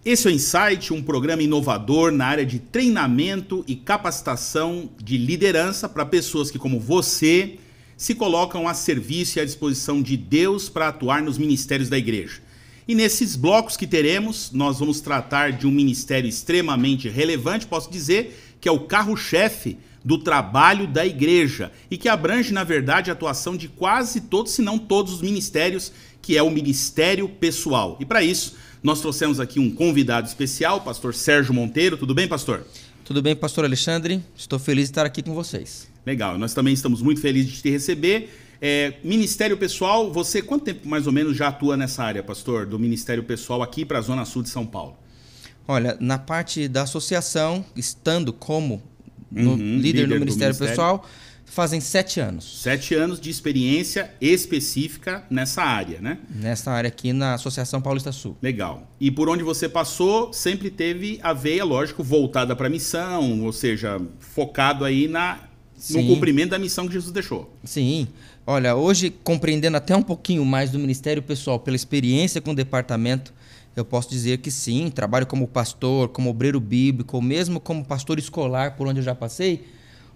Esse é o Insight, um programa inovador na área de treinamento e capacitação de liderança para pessoas que, como você, se colocam a serviço e à disposição de Deus para atuar nos ministérios da igreja. E nesses blocos que teremos, nós vamos tratar de um ministério extremamente relevante, posso dizer, que é o carro-chefe do trabalho da igreja e que abrange, na verdade, a atuação de quase todos, se não todos os ministérios, que é o ministério pessoal. E para isso, nós trouxemos aqui um convidado especial, o pastor Sérgio Monteiro. Tudo bem, pastor? Tudo bem, pastor Alexandre. Estou feliz de estar aqui com vocês. Legal, nós também estamos muito felizes de te receber. Ministério pessoal, você quanto tempo mais ou menos já atua nessa área, pastor, do ministério pessoal aqui para a Zona Sul de São Paulo? Olha, na parte da associação, estando como líder no ministério pessoal, fazem 7 anos. 7 anos de experiência específica nessa área, né? Nessa área aqui na Associação Paulista Sul. Legal. E por onde você passou, sempre teve a veia, lógico, voltada para a missão, ou seja, focado aí no cumprimento da missão que Jesus deixou. Sim. Olha, hoje, compreendendo até um pouquinho mais do ministério pessoal pela experiência com o departamento, eu posso dizer que sim, trabalho como pastor, como obreiro bíblico, ou mesmo como pastor escolar, por onde eu já passei,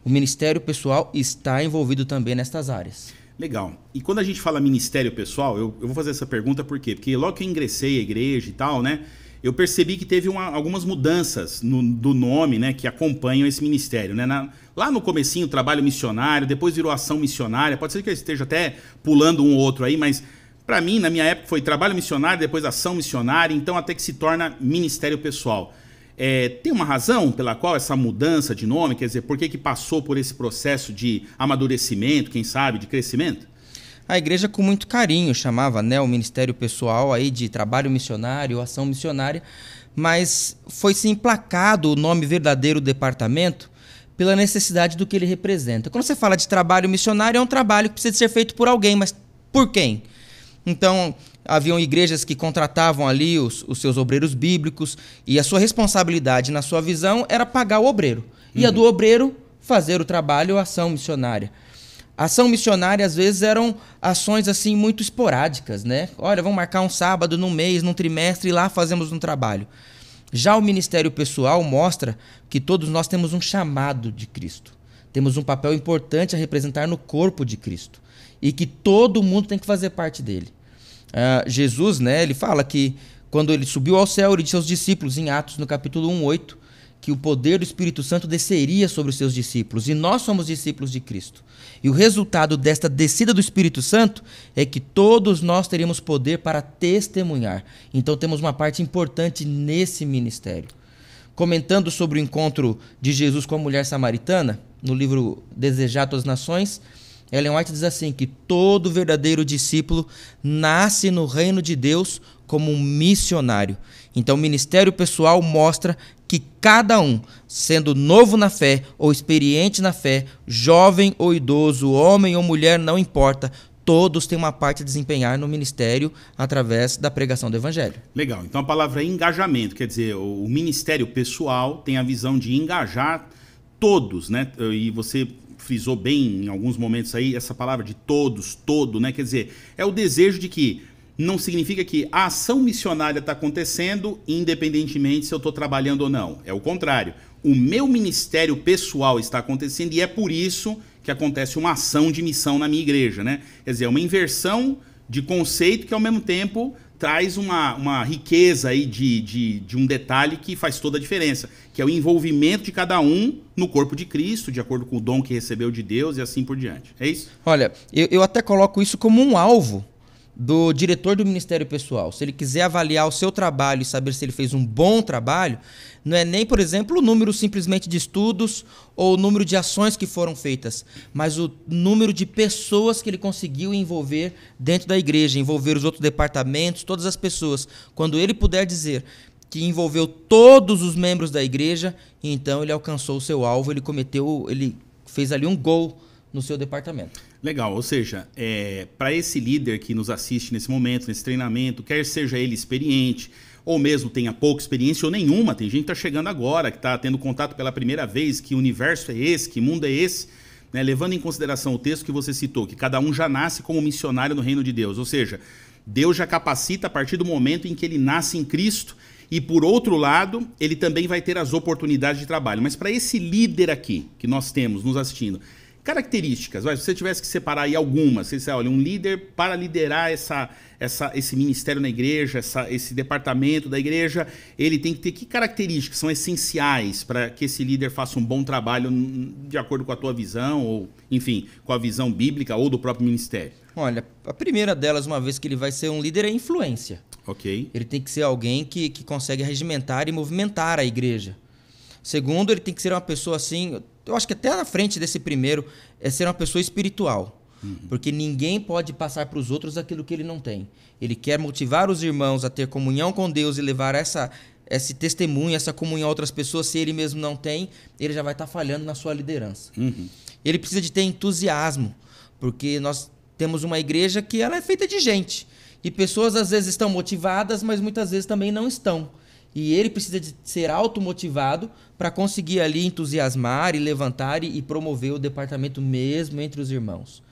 o ministério pessoal está envolvido também nestas áreas. Legal. E quando a gente fala ministério pessoal, eu vou fazer essa pergunta por quê? Porque logo que eu ingressei à igreja e tal, né, eu percebi que teve algumas mudanças do nome, né, que acompanham esse ministério, né? Lá no comecinho, trabalho missionário, depois virou ação missionária. Pode ser que eu esteja até pulando um ou outro aí, mas para mim, na minha época, foi trabalho missionário, depois ação missionária, então até que se torna ministério pessoal. Tem uma razão pela qual essa mudança de nome, quer dizer, por que passou por esse processo de amadurecimento, quem sabe, de crescimento? A igreja, com muito carinho, chamava, né, o ministério pessoal aí de trabalho missionário, ação missionária, mas foi se emplacado o nome verdadeiro do departamento pela necessidade do que ele representa. Quando você fala de trabalho missionário, é um trabalho que precisa ser feito por alguém, mas por quem? Então, haviam igrejas que contratavam ali os seus obreiros bíblicos e a sua responsabilidade, na sua visão, era pagar o obreiro. E a do obreiro, fazer o trabalho, a ação missionária. A ação missionária, às vezes, eram ações assim muito esporádicas, né? Olha, vamos marcar um sábado, num mês, num trimestre, e lá fazemos um trabalho. Já o ministério pessoal mostra que todos nós temos um chamado de Cristo. Temos um papel importante a representar no corpo de Cristo. E que todo mundo tem que fazer parte dele. Jesus, né, ele fala que quando ele subiu ao céu, ele disse aos discípulos, em Atos, no capítulo 1:8, que o poder do Espírito Santo desceria sobre os seus discípulos. E nós somos discípulos de Cristo. E o resultado desta descida do Espírito Santo é que todos nós teríamos poder para testemunhar. Então temos uma parte importante nesse ministério. Comentando sobre o encontro de Jesus com a mulher samaritana, no livro Desejado às Nações, Ellen White diz assim, que todo verdadeiro discípulo nasce no reino de Deus como um missionário. Então o ministério pessoal mostra que cada um, sendo novo na fé ou experiente na fé, jovem ou idoso, homem ou mulher, não importa, todos têm uma parte a desempenhar no ministério através da pregação do evangelho. Legal, então a palavra é engajamento, quer dizer, o ministério pessoal tem a visão de engajar todos, né? E você frisou bem em alguns momentos aí essa palavra de todos, todo, né? Quer dizer, é o desejo de que não significa que a ação missionária está acontecendo independentemente se eu estou trabalhando ou não. É o contrário. O meu ministério pessoal está acontecendo e é por isso que acontece uma ação de missão na minha igreja, né? Quer dizer, é uma inversão de conceito que ao mesmo tempo traz uma riqueza aí de um detalhe que faz toda a diferença, que é o envolvimento de cada um no corpo de Cristo, de acordo com o dom que recebeu de Deus e assim por diante. É isso? Olha, eu até coloco isso como um alvo do diretor do Ministério Pessoal. Se ele quiser avaliar o seu trabalho e saber se ele fez um bom trabalho, não é nem, por exemplo, o número simplesmente de estudos ou o número de ações que foram feitas, mas o número de pessoas que ele conseguiu envolver dentro da igreja, envolver os outros departamentos, todas as pessoas. Quando ele puder dizer que envolveu todos os membros da igreja, então ele alcançou o seu alvo, ele fez ali um gol no seu departamento. Legal, ou seja, para esse líder que nos assiste nesse momento, nesse treinamento, quer seja ele experiente, ou mesmo tenha pouca experiência ou nenhuma, tem gente que está chegando agora, que está tendo contato pela primeira vez, que universo é esse, que mundo é esse, né? Levando em consideração o texto que você citou, que cada um já nasce como missionário no reino de Deus, ou seja, Deus já capacita a partir do momento em que ele nasce em Cristo, e por outro lado, ele também vai ter as oportunidades de trabalho. Mas para esse líder aqui, que nós temos nos assistindo, características, se você tivesse que separar aí algumas, você disse, olha, um líder para liderar esse ministério na igreja, esse departamento da igreja, ele tem que ter que características são essenciais para que esse líder faça um bom trabalho de acordo com a tua visão, ou enfim, com a visão bíblica ou do próprio ministério? Olha, a primeira delas, uma vez que ele vai ser um líder, é influência. Ok. Ele tem que ser alguém que consegue regimentar e movimentar a igreja. Segundo, ele tem que ser uma pessoa assim, eu acho que até na frente desse primeiro, é ser uma pessoa espiritual. Porque ninguém pode passar para os outros aquilo que ele não tem. Ele quer motivar os irmãos a ter comunhão com Deus e levar esse testemunho, essa comunhão a outras pessoas. Se ele mesmo não tem, ele já vai estar falhando na sua liderança. Ele precisa de ter entusiasmo, porque nós temos uma igreja que ela é feita de gente. E pessoas às vezes estão motivadas, mas muitas vezes também não estão. E ele precisa de ser automotivado para conseguir ali entusiasmar e levantar e promover o departamento mesmo entre os irmãos.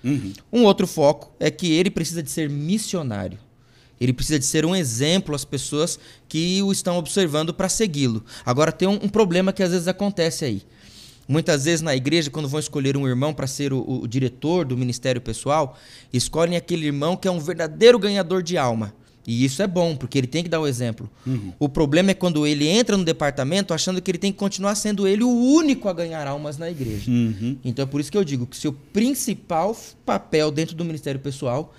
Um outro foco é que ele precisa de ser missionário. Ele precisa de ser um exemplo às pessoas que o estão observando para segui-lo. Agora tem um problema que às vezes acontece aí. Muitas vezes na igreja, quando vão escolher um irmão para ser o diretor do ministério pessoal, escolhem aquele irmão que é um verdadeiro ganhador de alma. E isso é bom, porque ele tem que dar o exemplo. O problema é quando ele entra no departamento achando que ele tem que continuar sendo ele o único a ganhar almas na igreja. Então é por isso que eu digo que seu principal papel dentro do ministério pessoal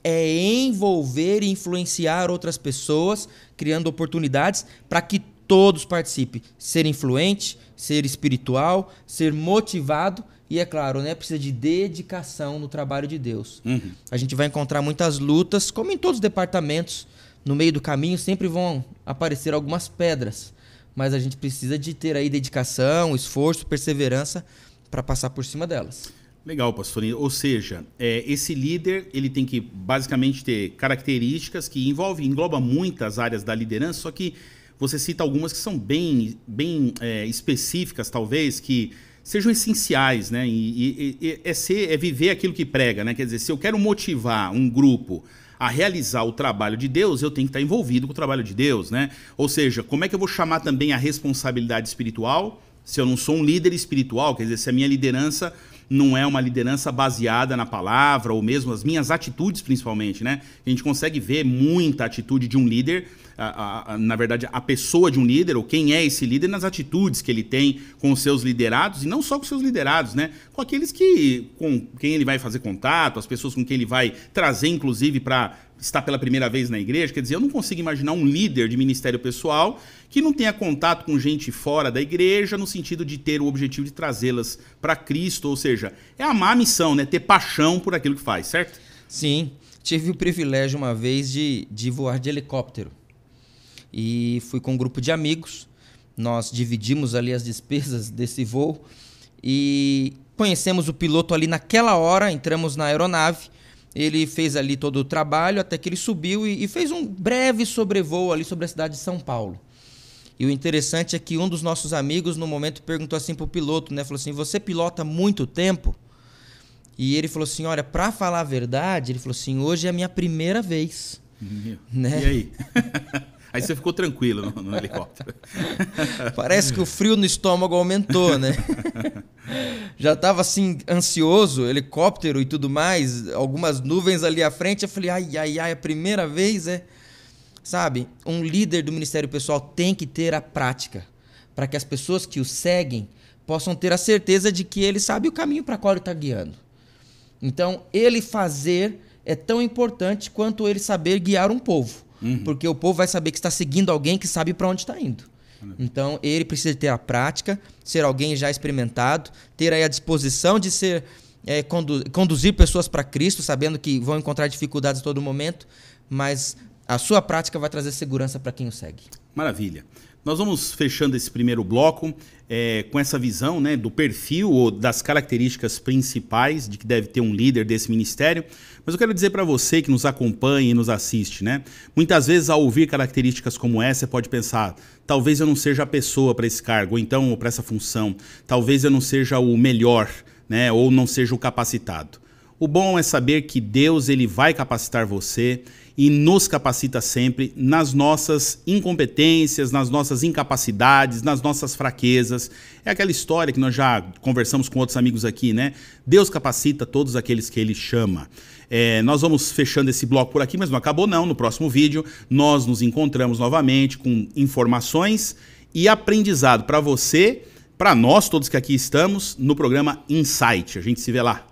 é envolver e influenciar outras pessoas, criando oportunidades para que todos participem. Ser influente, ser espiritual, ser motivado e, é claro, né, precisa de dedicação no trabalho de Deus. A gente vai encontrar muitas lutas, como em todos os departamentos. No meio do caminho sempre vão aparecer algumas pedras, mas a gente precisa de ter aí dedicação, esforço, perseverança para passar por cima delas. Legal, pastor. Ou seja, esse líder ele tem que basicamente ter características que engloba muitas áreas da liderança, só que você cita algumas que são bem específicas, talvez, que sejam essenciais, né? É viver aquilo que prega, né? Quer dizer, se eu quero motivar um grupo a realizar o trabalho de Deus, eu tenho que estar envolvido com o trabalho de Deus, né? Ou seja, como é que eu vou chamar também a responsabilidade espiritual se eu não sou um líder espiritual? Quer dizer, se a minha liderança não é uma liderança baseada na palavra, ou mesmo as minhas atitudes, principalmente, né? A gente consegue ver muita atitude de um líder, na verdade, a pessoa de um líder, ou quem é esse líder, nas atitudes que ele tem com os seus liderados, e não só com os seus liderados, né? Com aqueles com quem ele vai fazer contato, as pessoas com quem ele vai trazer, inclusive, para estar pela primeira vez na igreja. Quer dizer, eu não consigo imaginar um líder de ministério pessoal que não tenha contato com gente fora da igreja, no sentido de ter o objetivo de trazê-las para Cristo, ou seja, é amar a missão, né? Ter paixão por aquilo que faz, certo? Sim, tive o privilégio uma vez de voar de helicóptero e fui com um grupo de amigos, nós dividimos ali as despesas desse voo e conhecemos o piloto ali naquela hora, entramos na aeronave. Ele fez ali todo o trabalho até que ele subiu e fez um breve sobrevoo ali sobre a cidade de São Paulo. E o interessante é que um dos nossos amigos, no momento, perguntou assim para o piloto, né? Falou assim, você pilota há muito tempo? E ele falou assim, olha, para falar a verdade, ele falou assim, hoje é a minha primeira vez. Né? E aí? Aí você ficou tranquilo no helicóptero. Parece que o frio no estômago aumentou, né? Já estava assim, ansioso, helicóptero e tudo mais, algumas nuvens ali à frente. Eu falei, ai, a primeira vez Sabe, um líder do ministério pessoal tem que ter a prática, para que as pessoas que o seguem possam ter a certeza de que ele sabe o caminho para qual ele está guiando. Então, ele fazer é tão importante quanto ele saber guiar um povo. Porque o povo vai saber que está seguindo alguém que sabe para onde está indo. Então, ele precisa ter a prática, ser alguém já experimentado, ter aí a disposição de ser conduzir pessoas para Cristo, sabendo que vão encontrar dificuldades a todo momento, mas a sua prática vai trazer segurança para quem o segue. Maravilha. Nós vamos fechando esse primeiro bloco com essa visão, né, do perfil ou das características principais de que deve ter um líder desse ministério. Mas eu quero dizer para você que nos acompanha e nos assiste, né? Muitas vezes, ao ouvir características como essa, você pode pensar, talvez eu não seja a pessoa para esse cargo, ou então para essa função. Talvez eu não seja o melhor, né, ou não seja o capacitado. O bom é saber que Deus ele vai capacitar você e nos capacita sempre nas nossas incompetências, nas nossas incapacidades, nas nossas fraquezas. É aquela história que nós já conversamos com outros amigos aqui, né? Deus capacita todos aqueles que Ele chama. Nós vamos fechando esse bloco por aqui, mas não acabou não. No próximo vídeo nós nos encontramos novamente com informações e aprendizado para você, para nós todos que aqui estamos, no programa Insight. A gente se vê lá.